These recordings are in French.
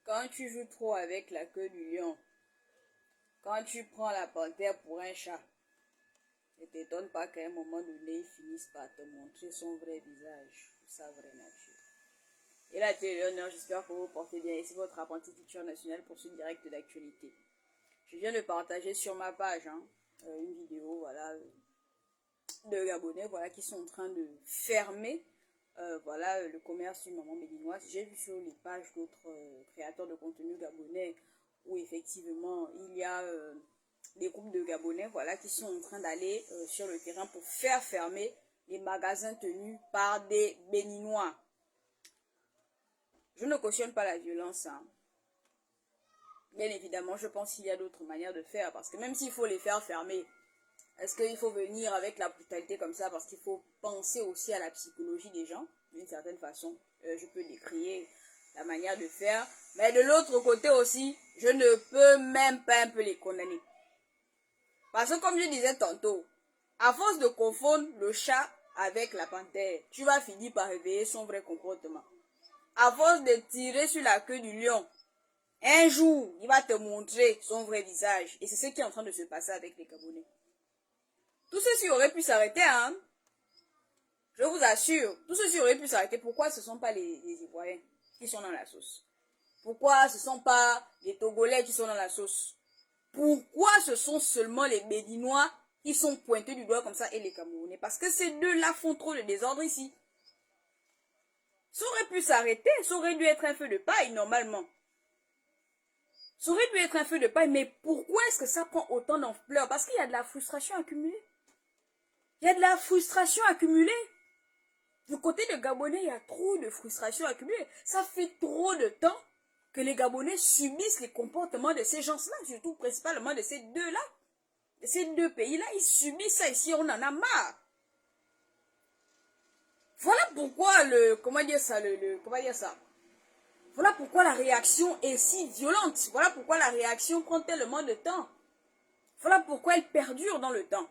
Quand tu joues trop avec la queue du lion, quand tu prends la panthère pour un chat, ne t'étonne pas qu'à un moment donné, ils finissent par te montrer son vrai visage, sa vraie nature. Et là, tu es Léonard, j'espère que vous portez bien. Ici votre apprenti culture nationale pour ce direct d'actualité. Je viens de partager sur ma page une vidéo, voilà, de Gabonais, voilà, qui sont en train de fermer, voilà, le commerce d'une maman béninoise. J'ai vu sur les pages d'autres créateurs de contenu gabonais où effectivement il y a des groupes de Gabonais, voilà, qui sont en train d'aller sur le terrain pour faire fermer les magasins tenus par des Béninois. Je ne cautionne pas la violence, Bien évidemment, je pense qu'il y a d'autres manières de faire, parce que même s'il faut les faire fermer, est-ce qu'il faut venir avec la brutalité comme ça? Parce qu'il faut penser aussi à la psychologie des gens, d'une certaine façon. Je peux décrier la manière de faire, mais de l'autre côté aussi, je ne peux même pas un peu les condamner. Parce que comme je disais tantôt, à force de confondre le chat avec la panthère, tu vas finir par réveiller son vrai comportement. À force de tirer sur la queue du lion, un jour, il va te montrer son vrai visage. Et c'est ce qui est en train de se passer avec les Gabonais. Tout ceci aurait pu s'arrêter, Je vous assure, tout ceci aurait pu s'arrêter. Pourquoi ce ne sont pas les Ivoiriens qui sont dans la sauce? Pourquoi ce ne sont pas les Togolais qui sont dans la sauce? Pourquoi ce sont seulement les Béninois qui sont pointés du doigt comme ça et les Camerounais? Parce que ces deux-là font trop de désordre ici. Ça aurait pu s'arrêter, ça aurait dû être un feu de paille normalement. Ça aurait dû être un feu de paille, mais pourquoi est-ce que ça prend autant d'ampleur? Parce qu'il y a de la frustration accumulée. Il y a de la frustration accumulée. Du côté de Gabonais, il y a trop de frustration accumulée. Ça fait trop de temps que les Gabonais subissent les comportements de ces gens-là, surtout principalement de ces deux-là. De ces deux pays-là, ils subissent ça ici, on en a marre. Voilà pourquoi Voilà pourquoi la réaction est si violente. Voilà pourquoi la réaction prend tellement de temps. Voilà pourquoi elle perdure dans le temps.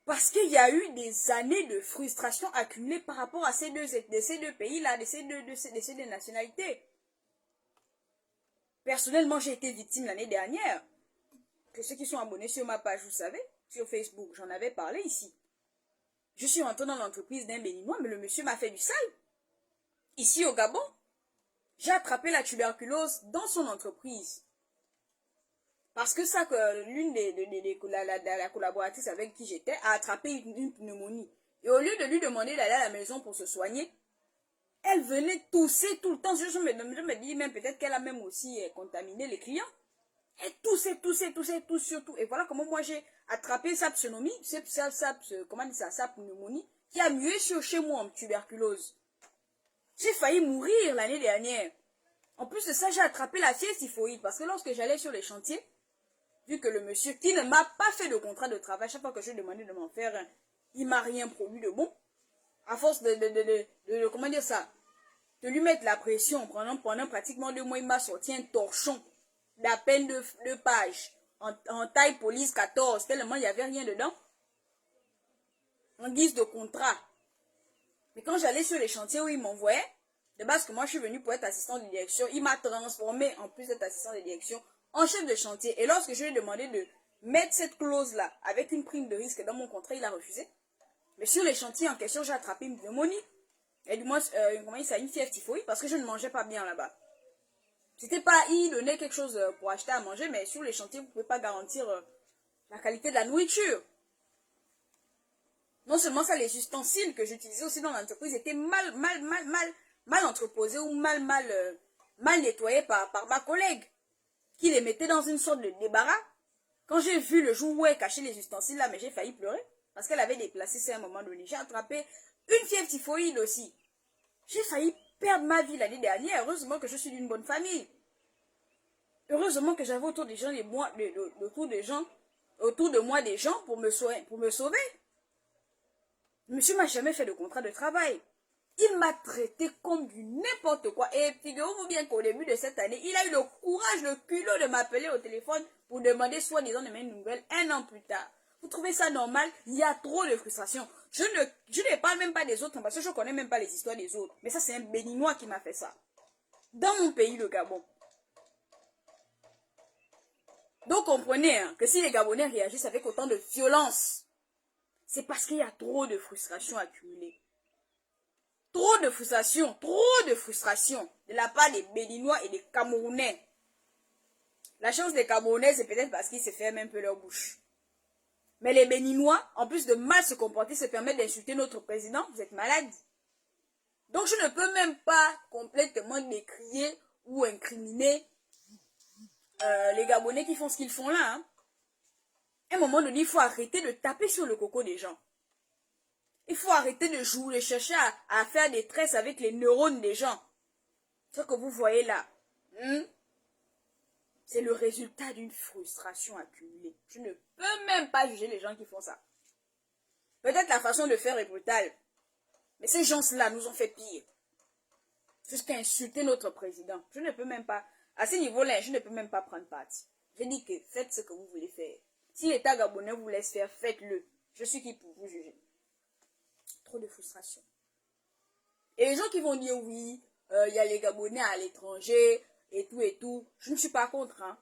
Parce qu'il y a eu des années de frustration accumulées par rapport à ces deux pays-là, de ces deux nationalités. Personnellement, j'ai été victime l'année dernière. Que ceux qui sont abonnés sur ma page, vous savez, sur Facebook, j'en avais parlé ici. Je suis rentrée dans l'entreprise d'un Béninois, mais le monsieur m'a fait du sale. Ici au Gabon, j'ai attrapé la tuberculose dans son entreprise. Parce que ça, l'une la collaboratrice avec qui j'étais a attrapé une pneumonie. Et au lieu de lui demander d'aller à la maison pour se soigner, elle venait tousser tout le temps. Je me dis même peut-être qu'elle a même aussi contaminé les clients. Elle toussait surtout. Et voilà comment moi j'ai attrapé sa pneumonie, sa pneumonie, qui a mué chez moi en tuberculose. J'ai failli mourir l'année dernière. En plus de ça, j'ai attrapé la fièvre typhoïde. Parce que lorsque j'allais sur les chantiers, vu que le monsieur qui ne m'a pas fait de contrat de travail, chaque fois que je lui ai demandé de m'en faire un, il m'a rien produit de bon. À force de lui mettre la pression pendant pratiquement 2 mois, il m'a sorti un torchon d'à peine 2 pages en taille police 14, tellement il n'y avait rien dedans, en guise de contrat. Mais quand j'allais sur les chantiers où il m'envoyait, de base que moi je suis venue pour être assistant de direction, il m'a transformé en plus d'être assistant de direction en chef de chantier. Et lorsque je lui ai demandé de mettre cette clause-là avec une prime de risque dans mon contrat, il a refusé. Mais sur les chantiers en question, j'ai attrapé une pneumonie. Et du moins, une fièvre typhoïde parce que je ne mangeais pas bien là-bas. C'était pas, il donnait quelque chose pour acheter à manger, mais sur les chantiers, vous ne pouvez pas garantir la qualité de la nourriture. Non seulement ça, les ustensiles que j'utilisais aussi dans l'entreprise étaient mal entreposés ou mal nettoyés par ma collègue, qui les mettait dans une sorte de débarras. Quand j'ai vu le jour où elle cachait les ustensiles là, mais j'ai failli pleurer, parce qu'elle avait déplacé ça à un moment donné. J'ai attrapé une fièvre typhoïde aussi. J'ai failli perdre ma vie l'année dernière. Heureusement que je suis d'une bonne famille. Heureusement que j'avais autour de moi des gens pour me sauver. Le monsieur m'a jamais fait de contrat de travail. Il m'a traité comme du n'importe quoi. Et figurez-vous bien qu'au début de cette année, il a eu le courage, le culot de m'appeler au téléphone pour demander soi-disant de mes nouvelles 1 an plus tard. Vous trouvez ça normal? Il y a trop de frustration. Je ne parle même pas des autres parce que je ne connais même pas les histoires des autres. Mais ça, c'est un Béninois qui m'a fait ça. dans mon pays, le Gabon. Donc comprenez hein, que si les Gabonais réagissent avec autant de violence, c'est parce qu'il y a trop de frustration accumulée. Trop de frustration de la part des Béninois et des Camerounais. La chance des Camerounais, c'est peut-être parce qu'ils se ferment un peu leur bouche. Mais les Béninois, en plus de mal se comporter, se permettent d'insulter notre président. Vous êtes malade. Donc je ne peux même pas complètement décrier ou incriminer les Gabonais qui font ce qu'ils font là. Hein. À un moment donné, il faut arrêter de taper sur le coco des gens. Il faut arrêter de jouer, de chercher à faire des tresses avec les neurones des gens. Ce que vous voyez là, c'est le résultat d'une frustration accumulée. Je ne peux même pas juger les gens qui font ça. Peut-être la façon de faire est brutale. Mais ces gens-là nous ont fait pire. Jusqu'à insulter notre président. Je ne peux même pas, à ce niveau-là, je ne peux même pas prendre parti. Je dis que faites ce que vous voulez faire. Si l'État gabonais vous laisse faire, faites-le. Je suis qui pour vous juger. Trop de frustration. Et les gens qui vont dire oui, il y a les Gabonais à l'étranger et tout, je ne suis pas contre. Hein.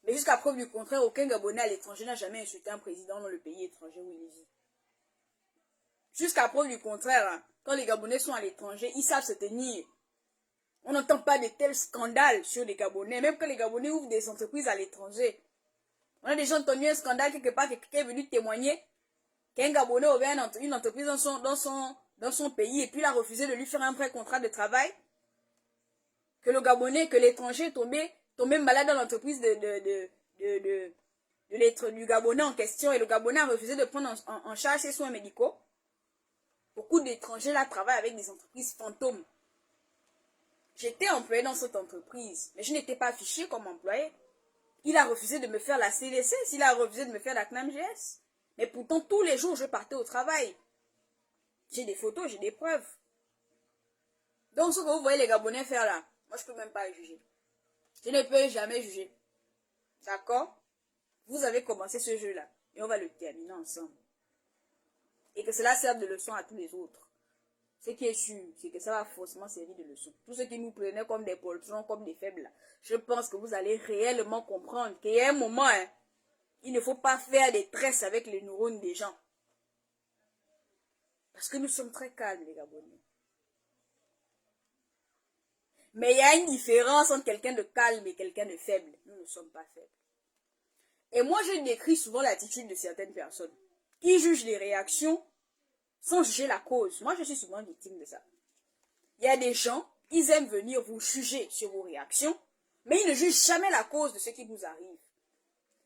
Mais jusqu'à preuve du contraire, aucun Gabonais à l'étranger n'a jamais insulté un président dans le pays étranger où il vit. Jusqu'à preuve du contraire, hein, quand les Gabonais sont à l'étranger, ils savent se tenir. On n'entend pas de tels scandales sur les Gabonais, même quand les Gabonais ouvrent des entreprises à l'étranger. On a déjà entendu un scandale quelque part, quelqu'un est venu témoigner qu'un Gabonais ouvert une entreprise dans son pays et puis il a refusé de lui faire un vrai contrat de travail. Que le Gabonais, que l'étranger est tombé malade dans l'entreprise du Gabonais en question et le Gabonais a refusé de prendre en charge ses soins médicaux. Beaucoup d'étrangers là travaillent avec des entreprises fantômes. J'étais employé dans cette entreprise, mais je n'étais pas affiché comme employé. Il a refusé de me faire la CDC, il a refusé de me faire la CNAMGS. Mais pourtant, tous les jours, je partais au travail. J'ai des photos, j'ai des preuves. Donc, ce que vous voyez les Gabonais faire là, moi, je ne peux même pas juger. Je ne peux jamais juger. D'accord? Vous avez commencé ce jeu-là, et on va le terminer ensemble. Et que cela serve de leçon à tous les autres. Ce qui est sûr, c'est que ça va forcément servir de leçon. Tous ceux qui nous prenaient comme des poltrons, comme des faibles, là, je pense que vous allez réellement comprendre qu'il y a un moment, hein, il ne faut pas faire des tresses avec les neurones des gens. Parce que nous sommes très calmes, les Gabonais. Mais il y a une différence entre quelqu'un de calme et quelqu'un de faible. Nous ne sommes pas faibles. Et moi, je décris souvent l'attitude de certaines personnes qui jugent les réactions sans juger la cause. Moi, je suis souvent victime de ça. Il y a des gens, ils aiment venir vous juger sur vos réactions, mais ils ne jugent jamais la cause de ce qui vous arrive.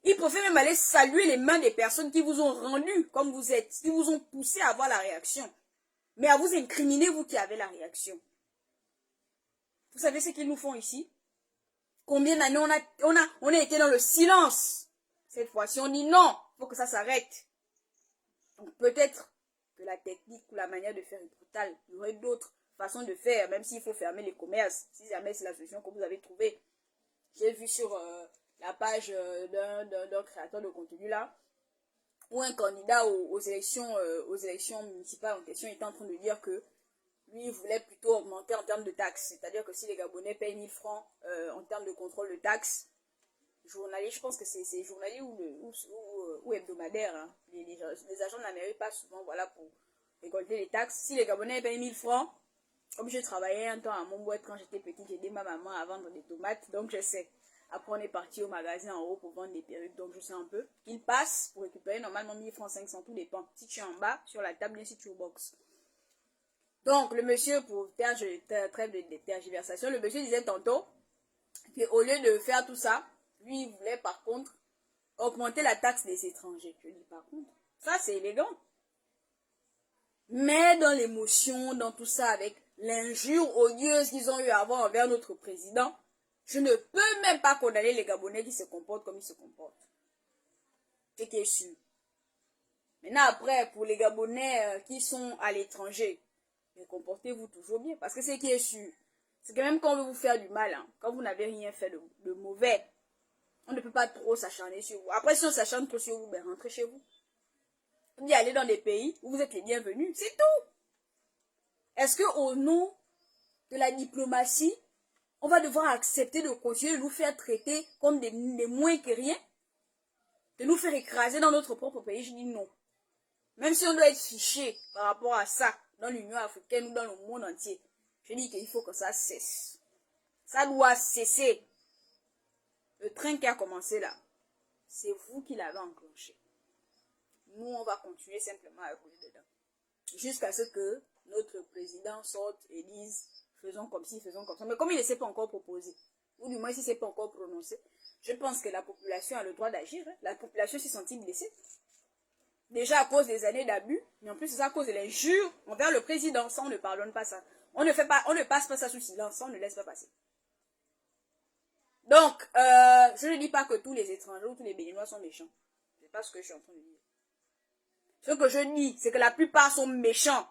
Ils préfèrent même aller saluer les mains des personnes qui vous ont rendu comme vous êtes, qui vous ont poussé à avoir la réaction, mais à vous incriminer, vous qui avez la réaction. Vous savez ce qu'ils nous font ici? Combien d'années on a été dans le silence? Cette fois-ci, on dit non, il faut que ça s'arrête. Donc peut-être que la technique ou la manière de faire est brutale. Il y aurait d'autres façons de faire, même s'il faut fermer les commerces, si jamais c'est la solution que vous avez trouvée. J'ai vu sur la page d'un créateur de contenu là, où un candidat aux élections municipales en question était en train de dire que lui, il voulait plutôt augmenter en termes de taxes. C'est-à-dire que si les Gabonais payent 1000 francs en termes de contrôle de taxes, journalier, je pense que c'est journalier ou hebdomadaire. Hein. Les agents de la mairie passent souvent voilà, pour récolter les taxes. Si les Gabonais payent 1000 francs, comme je travaillais un temps à Montboîte quand j'étais petite, j'ai aidé ma maman à vendre des tomates, donc je sais. Après, on est parti au magasin en haut pour vendre des perruques, donc je sais un peu. Ils passent pour récupérer normalement 1000 francs, 500, tout dépend. Si tu es en bas, sur la table, bien si tu es au box. Donc, le monsieur, pour trêve de tergiversation, le monsieur disait tantôt qu'au lieu de faire tout ça, lui, il voulait par contre augmenter la taxe des étrangers. Je dis par contre, ça c'est élégant. Mais dans l'émotion, dans tout ça, avec l'injure odieuse qu'ils ont eu à avoir envers notre président, je ne peux même pas condamner les Gabonais qui se comportent comme ils se comportent. C'est qui est sûr. Maintenant après, pour les Gabonais qui sont à l'étranger, comportez-vous toujours bien. Parce que c'est qui est sûr, c'est que même quand on veut vous faire du mal, hein, quand vous n'avez rien fait de mauvais, on ne peut pas trop s'acharner sur vous. Après, si on s'acharne trop sur vous, ben rentrez chez vous. Vous y allez dans des pays où vous êtes les bienvenus, c'est tout. Est-ce que au nom de la diplomatie, on va devoir accepter de continuer de nous faire traiter comme des moins que rien, de nous faire écraser dans notre propre pays. Je dis non. Même si on doit être fiché par rapport à ça dans l'Union africaine ou dans le monde entier, je dis qu'il faut que ça cesse. Ça doit cesser. Le train qui a commencé là, c'est vous qui l'avez enclenché. Nous, on va continuer simplement à rouler dedans. Jusqu'à ce que notre président sorte et dise faisons comme ci, faisons comme ça. Mais comme il ne s'est pas encore proposé, ou du moins s'il ne s'est pas encore prononcé, je pense que la population a le droit d'agir. La population s'est sentie blessée. Déjà à cause des années d'abus, mais en plus c'est à cause de l'injure envers le président. Ça, on ne pardonne pas ça. On ne passe pas ça sous silence, ça, on ne laisse pas passer. Donc, je ne dis pas que tous les étrangers ou tous les Béninois sont méchants. C'est pas ce que je suis en train de dire. Ce que je dis, c'est que la plupart sont méchants.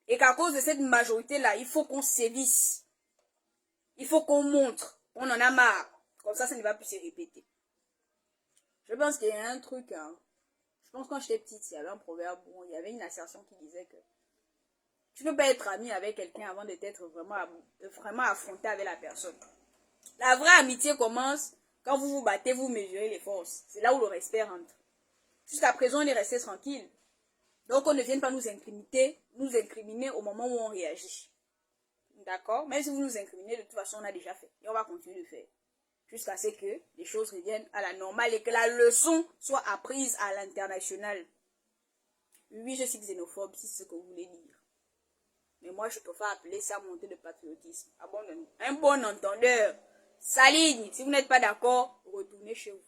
Et qu'à cause de cette majorité-là, il faut qu'on sévisse. Il faut qu'on montre. On en a marre. Comme ça ne va plus se répéter. Je pense qu'il y a un truc. Hein. Je pense que quand j'étais petite, il y avait un proverbe où il y avait une assertion qui disait que tu ne peux pas être ami avec quelqu'un avant d'être vraiment affronté avec la personne. La vraie amitié commence quand vous vous battez, vous mesurez les forces. C'est là où le respect rentre. Jusqu'à présent, on est resté tranquille. Donc, on ne vient pas nous incriminer au moment où on réagit. D'accord? Même si vous nous incriminez, de toute façon, on a déjà fait. Et on va continuer de faire. Jusqu'à ce que les choses reviennent à la normale et que la leçon soit apprise à l'international. Oui, je suis xénophobe, si c'est ce que vous voulez dire. Mais moi, je préfère appeler ça montée de patriotisme. Abandonnez. Un bon entendeur s'aligne. Si vous n'êtes pas d'accord, retournez chez vous.